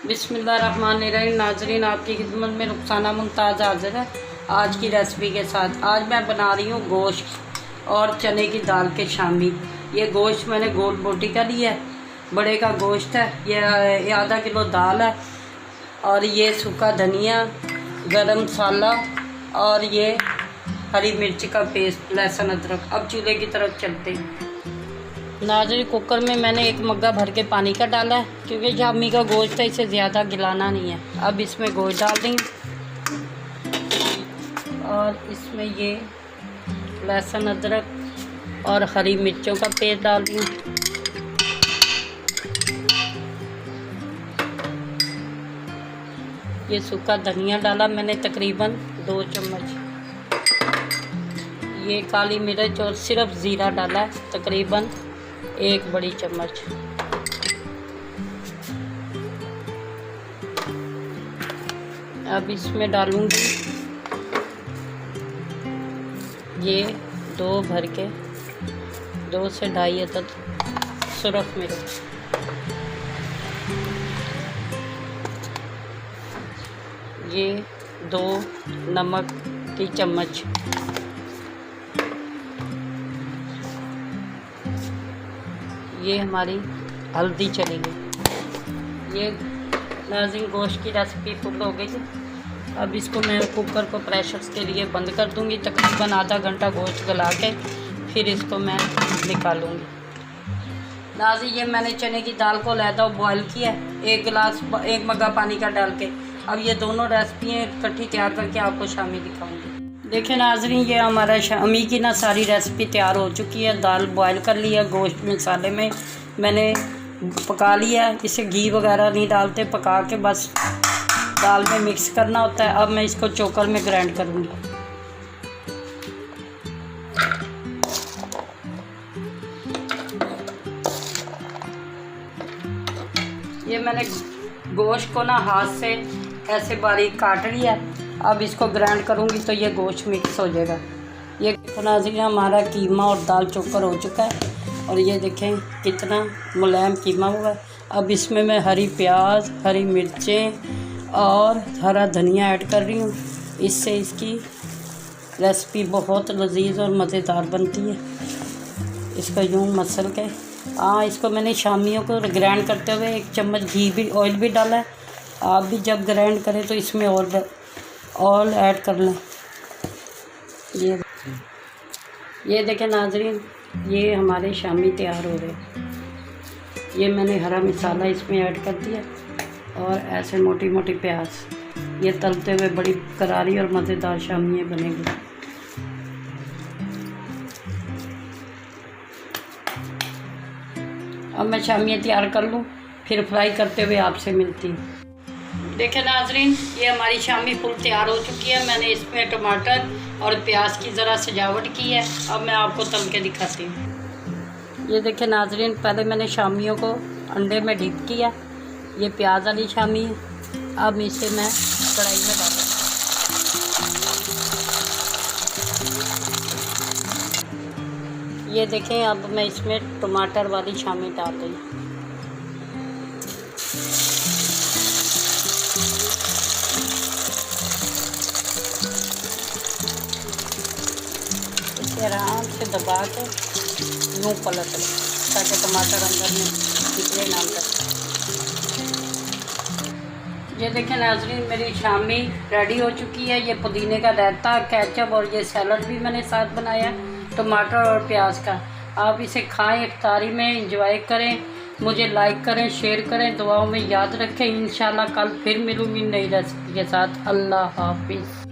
बिस्मिल्लाहिर्रहमानिर्रहीम। नाजरीन, आपकी खिदमत में रुखसाना मुमताज़ हाज़िर है आज की रेसिपी के साथ। आज मैं बना रही हूँ गोश्त और चने की दाल के शामी। ये गोश्त मैंने गोल बोटी का लिया है, बड़े का गोश्त है। ये आधा किलो दाल है और ये सूखा धनिया, गरम मसाला और ये हरी मिर्च का पेस्ट, लहसुन अदरक। अब चूल्हे की तरफ चलते हैं। नाज़रीन, कुकर में मैंने एक मग्गा भर के पानी का डाला है क्योंकि शामी का गोश्त है, इसे ज़्यादा गिलाना नहीं है। अब इसमें गोश्त डाल देंगे और इसमें ये लहसुन अदरक और हरी मिर्चों का पेस्ट डाल देंगे। ये सूखा धनिया डाला मैंने तकरीबन 2 चम्मच। ये काली मिर्च और सिर्फ ज़ीरा डाला है तकरीबन 1 बड़ी चम्मच। अब इसमें डालूंगी ये 2 भर के 2 से 2.5 अदद सुरख मिर्च। ये 2 नमक की चम्मच। ये हमारी हल्दी चलेगी। ये नाज़रीन, गोश्त की रेसिपी फुल हो गई है। अब इसको मैं कुकर को प्रेशर के लिए बंद कर दूंगी। तकरीबन आधा घंटा गोश्त गला के फिर इसको मैं निकालूंगी। नाज़रीन, ये मैंने चने की दाल को लहदा बॉयल किया है 1 मग्गा पानी का डाल के। अब ये दोनों रेसिपियाँ इकट्ठी तैयार करके आपको शामी दिखाऊंगी। देखिए नाज़रीन, ये हमारा शामी की ना सारी रेसिपी तैयार हो चुकी है। दाल बॉयल कर लिया, गोश्त मसाले में मैंने पका लिया है। इसे घी वगैरह नहीं डालते, पका के बस दाल में मिक्स करना होता है। अब मैं इसको चोकर में ग्राइंड करूँगी। ये मैंने गोश्त को ना हाथ से ऐसे बारीक काट लिया। अब इसको ग्राइंड करूँगी तो ये गोश्त मिक्स हो जाएगा। ये नाज़रीन, हमारा कीमा और दाल चोकर हो चुका है और ये देखें कितना मुलायम कीमा हुआ है। अब इसमें मैं हरी प्याज, हरी मिर्चें और हरा धनिया ऐड कर रही हूँ। इससे इसकी रेसिपी बहुत लजीज और मज़ेदार बनती है। इसको यूँ मसल के इसको मैंने शामियों को ग्राइंड करते हुए 1 चम्मच घी भी, ऑयल भी डाला है। आप भी जब ग्राइंड करें तो इसमें ऑयल ऐड कर लें। ये देखें नाज़रीन, ये हमारे शामी तैयार हो रहे। ये मैंने हरा मसाला इसमें ऐड कर दिया और ऐसे मोटी मोटी प्याज। ये तलते हुए बड़ी करारी और मज़ेदार शामियाँ बनेगी। अब मैं शामियाँ तैयार कर लूँ, फिर फ्राई करते हुए आपसे मिलती हूँ। देखें नाज़रीन, ये हमारी शामी फुल तैयार हो चुकी है। मैंने इसमें टमाटर और प्याज की ज़रा सजावट की है। अब मैं आपको तल के दिखाती हूँ। ये देखें नाज़रीन, पहले मैंने शामियों को अंडे में डिप किया। ये प्याज वाली शामी है। अब इसे मैं कढ़ाई में डालूँ। ये देखें, अब मैं इसमें टमाटर वाली शामी डाल रही हूँ। आराम से दबा के यूँ पलट लें ताकि टमाटर अंदर में निकले ना अंदर। ये देखें नाज़रीन, मेरी शामी रेडी हो चुकी है। ये पुदीने का रायता, केचप और ये सैलड भी मैंने साथ बनाया टमाटर और प्याज का। आप इसे खाएं, इफ्तारी में एंजॉय करें। मुझे लाइक करें, शेयर करें, दुआओं में याद रखें। इंशाल्लाह कल फिर मिलूँगी नई रेसिपी के साथ। अल्लाह हाफिज़।